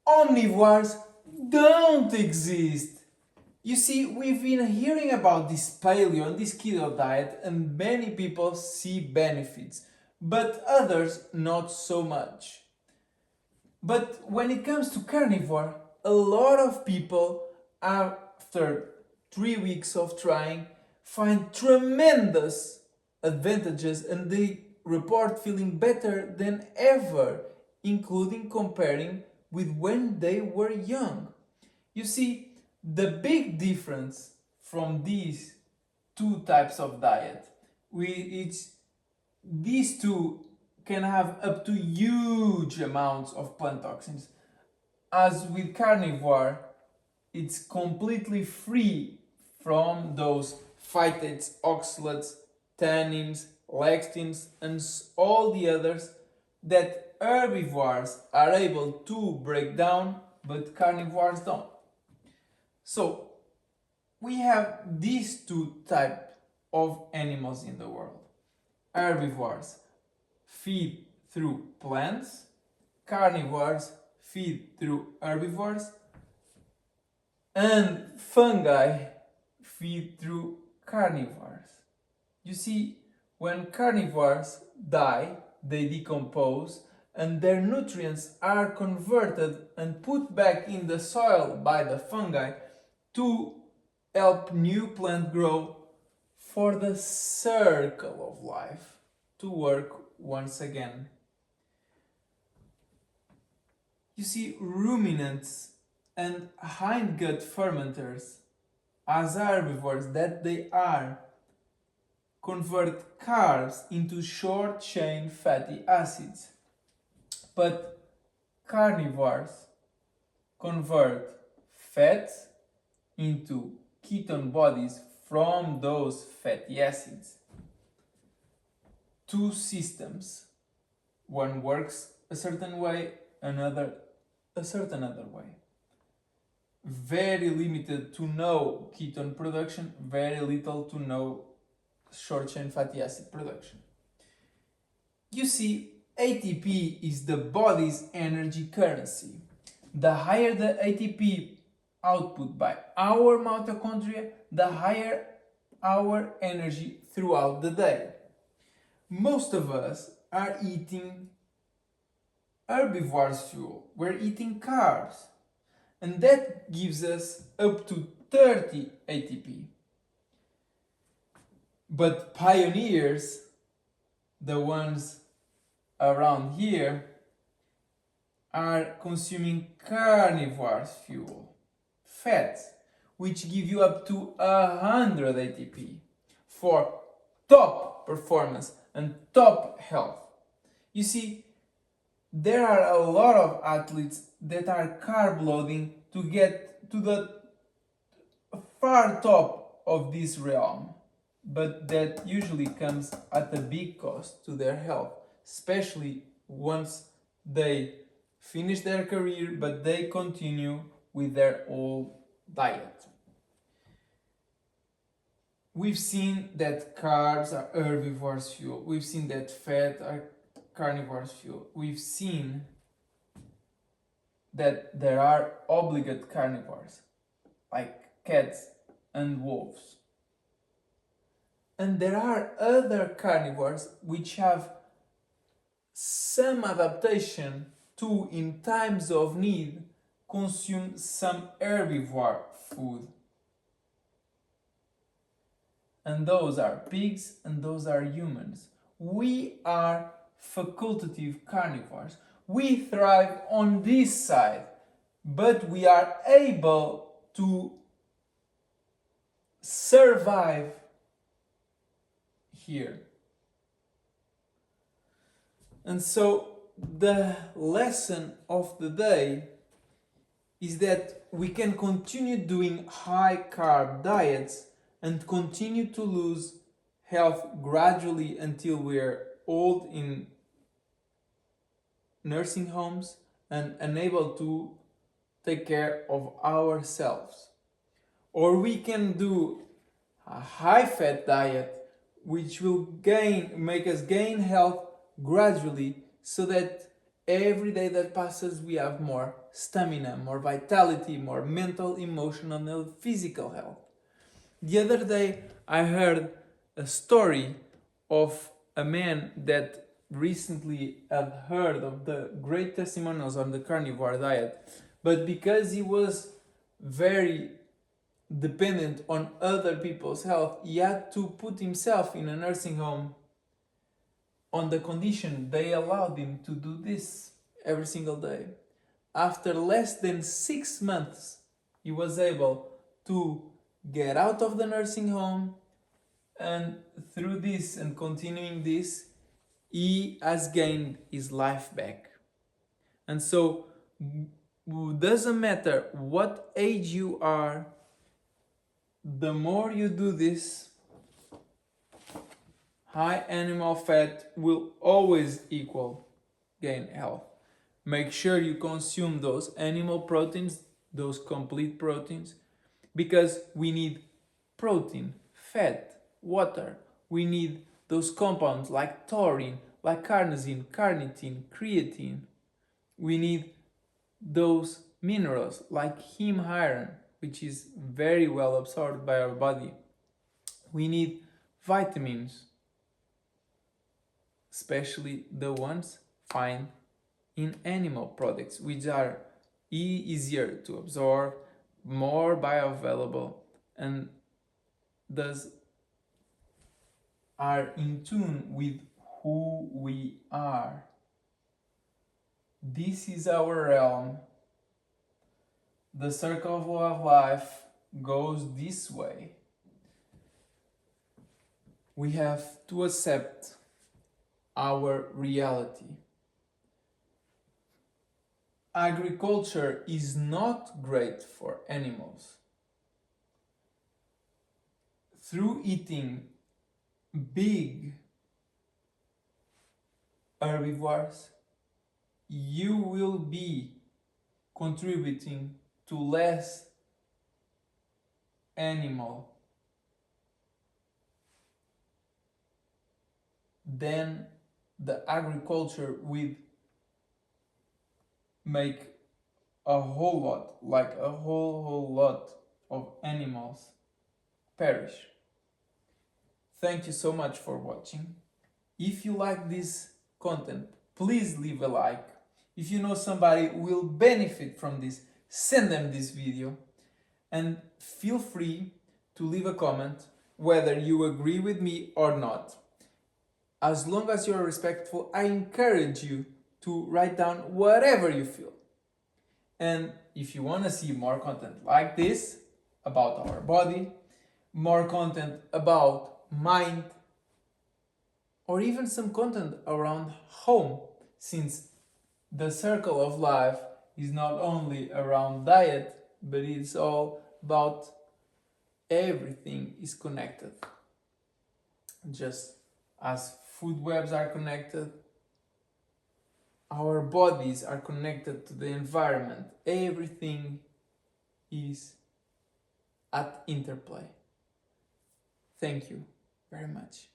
Omnivores don't exist. You see, we've been hearing about this paleo and this keto diet, and many people see benefits, but others not so much. But when it comes to carnivore, a lot of people, after 3 weeks of trying, find tremendous advantages and they report feeling better than ever, including comparing with when they were young. You see, the big difference from these two types of diet, these two can have up to huge amounts of plant toxins. As with carnivore, it's completely free from those phytates, oxalates, tannins, lectins, and all the others that herbivores are able to break down, but carnivores don't. So we have these two types of animals in the world. Herbivores feed through plants, carnivores feed through herbivores, and fungi feed through carnivores. You see, when carnivores die, they decompose and their nutrients are converted and put back in the soil by the fungi to help new plant grow for the circle of life to work once again. You see, ruminants and hindgut fermenters, as herbivores that they are, convert carbs into short-chain fatty acids. But carnivores convert fats into ketone bodies from those fatty acids. Two systems. One works a certain way, another a certain other way. Very limited to no ketone production, very little to no short-chain fatty acid production. You see, ATP is the body's energy currency. The higher the ATP output by our mitochondria, the higher our energy throughout the day. Most of us are eating herbivores fuel. We're eating carbs. And that gives us up to 30 ATP. But pioneers, the ones around here, are consuming carnivores fuel, fats, which give you up to 100 ATP for top performance and top health. You see, there are a lot of athletes that are carb loading to get to the far top of this realm, but that usually comes at a big cost to their health, especially once they finish their career but they continue with their old diet. We've seen that carbs are herbivores fuel. We've seen that fat are carnivores fuel. We've seen that there are obligate carnivores like cats and wolves. And there are other carnivores which have some adaptation to, in times of need, consume some herbivore food. And those are pigs and those are humans. We are facultative carnivores. We thrive on this side, but we are able to survive here. And so the lesson of the day is that we can continue doing high carb diets and continue to lose health gradually until we're old in nursing homes and unable to take care of ourselves. Or we can do a high fat diet which will make us gain health gradually, so that every day that passes we have more stamina, more vitality, more mental, emotional, and physical health. The other day I heard a story of a man that recently had heard of the great testimonials on the carnivore diet, but because he was very dependent on other people's health, he had to put himself in a nursing home on the condition they allowed him to do this every single day. After less than 6 months, he was able to get out of the nursing home, and through this and continuing this, he has gained his life back. And so, doesn't matter what age you are, the more you do this, high animal fat will always equal gain health. Make sure you consume those animal proteins, those complete proteins, because we need protein, fat, water. We need those compounds like taurine, like carnosine, carnitine, creatine. We need those minerals like heme iron, which is very well absorbed by our body. We need vitamins, especially the ones found in animal products, which are easier to absorb, more bioavailable, and thus are in tune with who we are. This is our realm. The circle of life goes this way. We have to accept our reality. Agriculture is not great for animals. Through eating big herbivores, you will be contributing to less animal than the agriculture would make a whole lot, like a whole lot of animals perish. Thank you so much for watching. If you like this content, please leave a like. If you know somebody who will benefit from this, send them this video. And feel free to leave a comment whether you agree with me or not. As long as you are respectful, I encourage you to write down whatever you feel. And if you want to see more content like this about our body, more content about mind, or even some content around home, since the circle of life is not only around diet, but it's all about everything is connected. Just as food webs are connected, our bodies are connected to the environment. Everything is at interplay. Thank you very much.